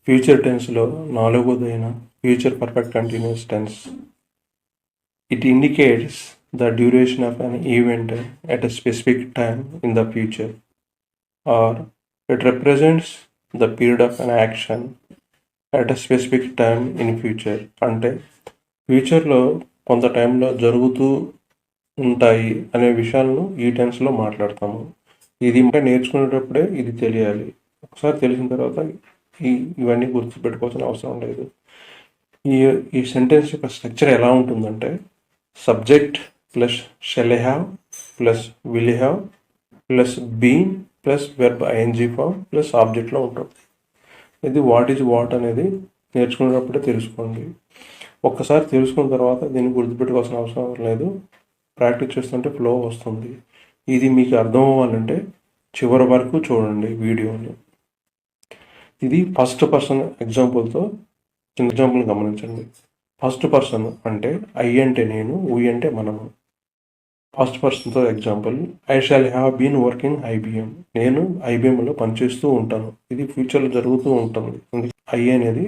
Future టెన్స్లో నాలుగోదైన future perfect continuous tense. It indicates the duration of an event at a specific time in the future, or it represents the period of an action at a specific time in future. అంటే ఫ్యూచర్లో కొంత టైంలో జరుగుతూ ఉంటాయి అనే విషయాలను ఈ టెన్స్లో మాట్లాడతాము. ఇది ఇంకా నేర్చుకునేటప్పుడే ఇది తెలియాలి. ఒకసారి తెలిసిన తర్వాత ఇవన్నీ గుర్తుపెట్టుకోవాల్సిన అవసరం లేదు. ఈ సెంటెన్స్ యొక్క స్ట్రక్చర్ ఎలా ఉంటుందంటే subject plus shall have plus will have plus been plus verb ING form plus ఆబ్జెక్ట్లో ఉంటుంది. ఇది వాట్ ఈజ్ వాట్ అనేది నేర్చుకునేటప్పుడే తెలుసుకోండి. ఒక్కసారి తెలుసుకున్న తర్వాత దీన్ని గుర్తుపెట్టుకోవాల్సిన అవసరం లేదు. ప్రాక్టీస్ చేస్తుంటే ఫ్లో వస్తుంది. ఇది మీకు అర్థం అవ్వాలంటే చివరి వరకు చూడండి వీడియోని. ఇది ఫస్ట్ పర్సన్ ఎగ్జాంపుల్తో చిన్న ఎగ్జాంపుల్ గమనించండి. ఫస్ట్ పర్సన్ అంటే ఐ అంటే నేను, వీ అంటే మనము. ఫస్ట్ పర్సన్తో example, I shall have been working IBM. నేను ఐబిఎంలో పనిచేస్తూ ఉంటాను. ఇది ఫ్యూచర్లో జరుగుతూ ఉంటుంది. ఐ అనేది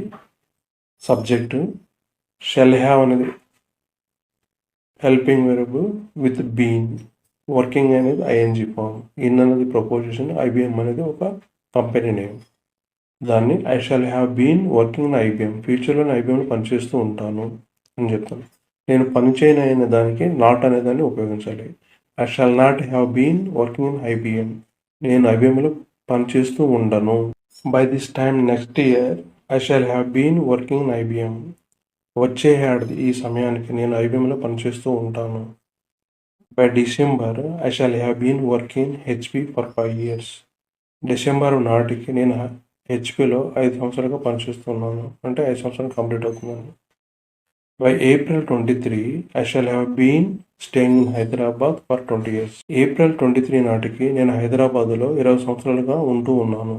సబ్జెక్టు, షెల్ హ్యావ్ అనేది helping verb with been, working అనేది ఐఎన్జీ ఫామ్, ఇన్ అనేది ప్రపోజిషన్, ఐబిఎం అనేది ఒక కంపెనీ నేమ్. దాన్ని I shall have been working in IBM, ఫ్యూచర్లో ఐబిఎంలో పనిచేస్తూ ఉంటాను అని చెప్తాను. నేను పని చేయని దానికి నాట్ అనే దాన్ని ఉపయోగించాలి. I shall not have been working in IBM, నేను ఐబిఎంలో పనిచేస్తూ ఉండను. By this time next year I shall have been working in IBM, వచ్చే ఏడాది ఈ సమయానికి నేను ఐబిఎంలో పనిచేస్తూ ఉంటాను. By December I shall have been working HP for 5 years, December నాటికి నేను హెచ్పిలో 5 సంవత్సరాలుగా పనిచేస్తున్నాను, అంటే 5 సంవత్సరాలు కంప్లీట్ అవుతున్నాను. By April 23 I shall have been staying in Hyderabad for 20 years, April 23 నాటికి నేను హైదరాబాద్లో 20 సంవత్సరాలుగా ఉంటూ ఉన్నాను.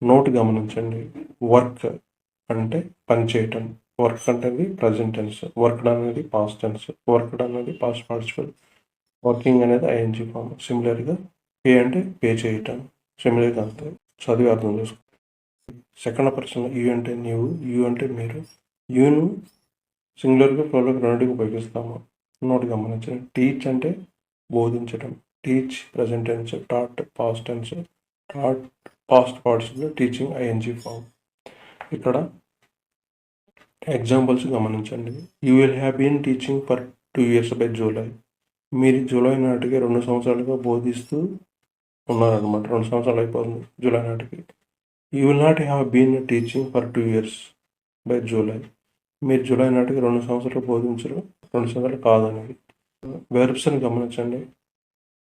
నోట్ గమనించండి. వర్క్ అంటే పని చేయటం, వర్క్ అనేది ప్రజెంట్ టెన్స్, వర్క్డ్ అనేది పాస్ట్ టెన్స్, వర్క్డ్ అనేది పాస్ట్ పార్టిసిపల్, వర్కింగ్ అనేది ఐఎన్జీ ఫామ్. సిమిలర్గా పే అంటే పే చేయటం, సిమిలర్గా అంతే. చదివి అర్థం చేసుకో. సెకండ్ పర్సన్ యూ అంటే నీవు, యూ అంటే మీరు. యూను సింగులర్గా ఫ్లోర్గా రెండింటికి ఉపయోగిస్తాము. నోట్ గమనించండి. టీచ్ అంటే బోధించడం, teach present tense, taught past tense, taught past participle, teaching ING form. ఇక్కడ ఎగ్జాంపుల్స్ గమనించండి. You will have been teaching for 2 years by July, మీరు జూలై నాటికి 2 సంవత్సరాలుగా బోధిస్తూ ఉన్నారనమాట. 2 సంవత్సరాలు అయిపోతుంది జూలై నాటికి. You will not have been teaching for 2 years by July, మీరు జూలై నాటికి 2 సంవత్సరాలు బోధించరు, 2 సంవత్సరాలు కాదనేది. వెర్బ్స్ని గమనించండి.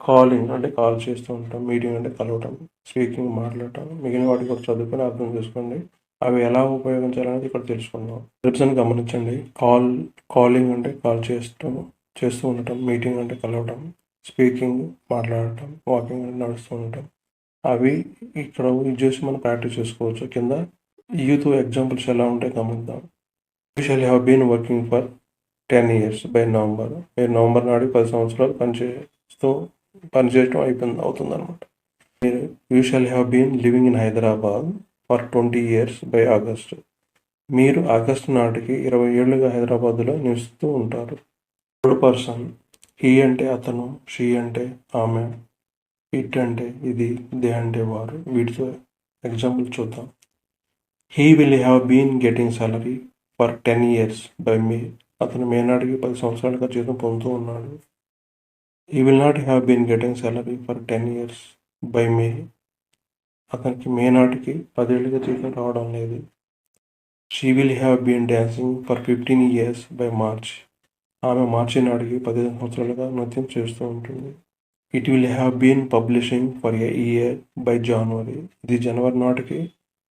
కాలింగ్ అంటే కాల్ చేస్తూ ఉంటాం, మీటింగ్ అంటే కలవటం, స్పీకింగ్ మాట్లాడటం. మిగిలిన వాటికి కూడా చదువుకొని అర్థం చేసుకోండి. అవి ఎలా ఉపయోగించాలనేది ఇక్కడ తెలుసుకుందాం. వెర్బ్స్ని గమనించండి. కాలింగ్ అంటే కాల్ చేస్తూ ఉండటం, మీటింగ్ అంటే కలవటం, స్పీకింగ్ మాట్లాడటం, వాకింగ్ అంటే నడుస్తూ ఉండటం. అవి ఇక్కడ యూజ్ చేసి మనం ప్రాక్టీస్ చేసుకోవచ్చు. కింద యూత్ ఎగ్జాంపుల్స్ ఎలా ఉంటాయి గమనిద్దాం. You shall have been working for 10 years by November, మీరు నవంబర్ నాటికి 10 సంవత్సరాలు పనిచేయడం అవుతుంది అనమాట. మీరు you shall have been living in Hyderabad for 20 years by August, మీరు ఆగస్టు నాటికి 20 ఏళ్ళుగా హైదరాబాద్లో నివసిస్తూ ఉంటారు. థర్డ్ పర్సన్, హీ అంటే అతను, షీ అంటే ఆమె, ఇట్ అంటే ఇది, దే అంటే వారు. వీటితో ఎగ్జాంపుల్ చూద్దాం. He will have been getting salary for 10 years by May, అతను మే నాటికి 10 సంవత్సరాలుగా జీతం పొందుతూ ఉన్నాడు. He will not have been getting salary for 10 years by May, అతనికి మే నాటికి 10 ఏళ్ళుగా జీతం రావడం లేదు. She will have been dancing for 15 years by March, ఆమె మార్చి నాటికి 15 సంవత్సరాలుగా నృత్యం చేస్తూ ఉంటుంది. It will have been publishing for a year by జనవరి, ఇది జనవరి నాటికి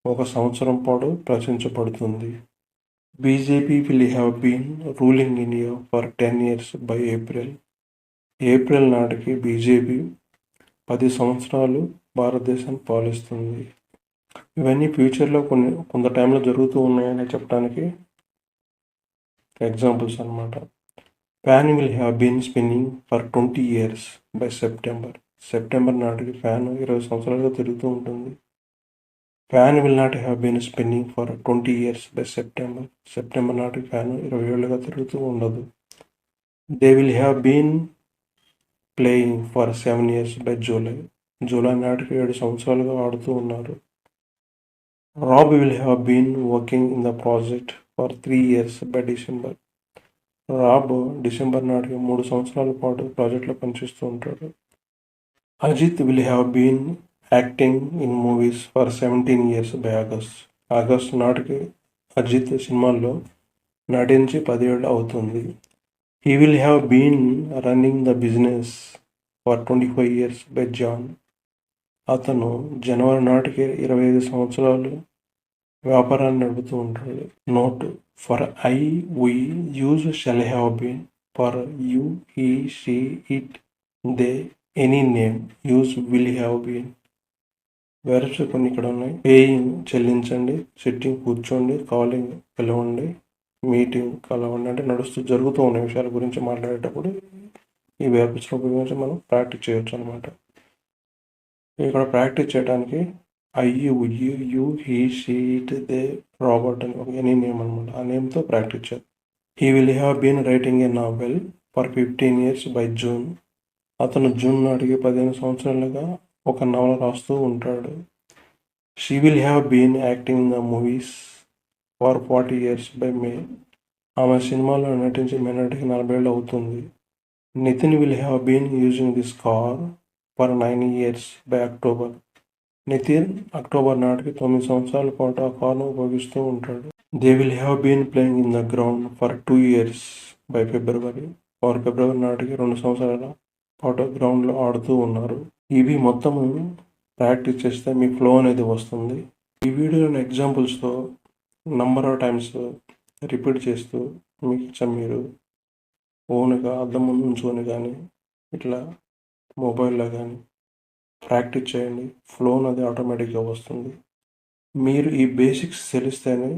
1 సంవత్సరం పాటు ప్రచురించబడుతుంది. BJP will have been ruling India for 10 years by April, April నాటికి బీజేపీ 10 సంవత్సరాలు భారతదేశాన్ని పాలిస్తుంది. ఇవన్నీ ఫ్యూచర్లో కొంత టైంలో జరుగుతూ ఉన్నాయని చెప్పడానికి ఎగ్జాంపుల్స్ అనమాట. Fan will have been spinning for 20 years by September, September నాటికి ఫ్యాన్ 20 సంవత్సరాలుగా తిరుగుతూ ఉంటుంది. Fan will not have been spinning for 20 years by September నాటికి ఫ్యాన్ 20 ఏళ్ళుగా తిరుగుతూ ఉండదు. They will have been playing for 7 years by July నాటికి 7 సంవత్సరాలుగా ఆడుతూ ఉన్నారు. Rob will have been working in the project for 3 years by December. Rob December నాటికి 3 సంవత్సరాల పాటు ప్రాజెక్ట్లో పనిచేస్తూ ఉంటాడు. Ajith will have been acting in movies for 17 years by August నాటికి అజిత్ సినిమాల్లో నటించి 10 ఏళ్ళు అవుతుంది. He will have been running the business for 25 years by Jan. అతను జనవరి నాటికి 25 సంవత్సరాలు వ్యాపారాన్ని నడుపుతూ ఉంటాడు. Note: for I we use shall have been. For you he she it they any name use will have been. Verbs కొన్ని ఇక్కడ ఉన్నాయి. పేయింగ్ చెల్లించండి, సిట్టింగ్ కూర్చోండి, కాలింగ్ పిలవండి, మీటింగ్ కలవండి. అంటే జరుగుతూ ఉన్న విషయాల గురించి మాట్లాడేటప్పుడు ఈ వెర్బ్స్ని ఉపయోగించి మనం ప్రాక్టీస్ చేయొచ్చు అనమాట. ఇక్కడ ప్రాక్టీస్ చేయడానికి I you he she it they Robert అని ఒక ఎనీ నేమ్ అనమాట. ఆ నేమ్తో ప్రాక్టీస్ చేయాలి. He will have been writing a novel for 15 years by June. అతను జూన్ నాటికి 15 సంవత్సరాలుగా ఒక నవల రాస్తూ ఉంటాడు. She will have been acting in the movies for 40 years by May. ఆమె సినిమాలో నటించి మే నాటికి 40 ఏళ్ళు అవుతుంది. Nitin will have been using this car for 9 years by October. Nitin October నాటికి 9 సంవత్సరాల పాటు ఆ కారును ఉపయోగిస్తూ ఉంటాడు. They will have been playing in the ground for 2 years by February. వారు ఫిబ్రవరి నాటికి 2 సంవత్సరాల పాటు గ్రౌండ్లో ఆడుతూ ఉన్నారు. ఇవి మొత్తము ప్రాక్టీస్ చేస్తే మీ ఫ్లో అనేది వస్తుంది. ఈ వీడియోని ఎగ్జాంపుల్స్తో నంబర్ ఆఫ్ టైమ్స్ రిపీట్ చేస్తూ మీరు ఓన్గా అద్దం ముందు ఉంచుకొని కానీ ఇట్లా మొబైల్లో కానీ ప్రాక్టీస్ చేయండి. ఫ్లో అనేది ఆటోమేటిక్గా వస్తుంది. మీరు ఈ బేసిక్స్ తెలిస్తేనే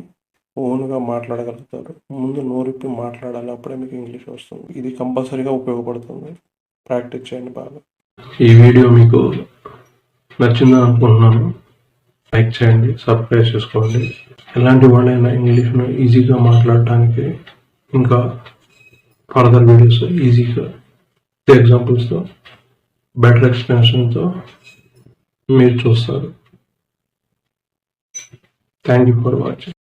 ఓన్గా మాట్లాడగలుగుతారు. ముందు నోరిప్పి మాట్లాడాలి, అప్పుడే మీకు ఇంగ్లీష్ వస్తుంది. ఇది కంపల్సరీగా ఉపయోగపడుతుంది. ప్రాక్టీస్ చేయండి బాగా. ఈ వీడియో మీకు నచ్చిందని అనుకుంటున్నాను. లైక్ చేయండి, సబ్స్క్రైబ్ చేసుకోండి. ఎలాంటి వాళ్ళైనా ఇంగ్లీష్ను ఈజీగా మాట్లాడటానికి ఇంకా ఫర్దర్ వీడియోస్ ఈజీగా ఎగ్జాంపుల్స్తో బెటర్ ఎక్స్ప్లెనేషన్తో మీరు చూస్తారు. Thank you for watching.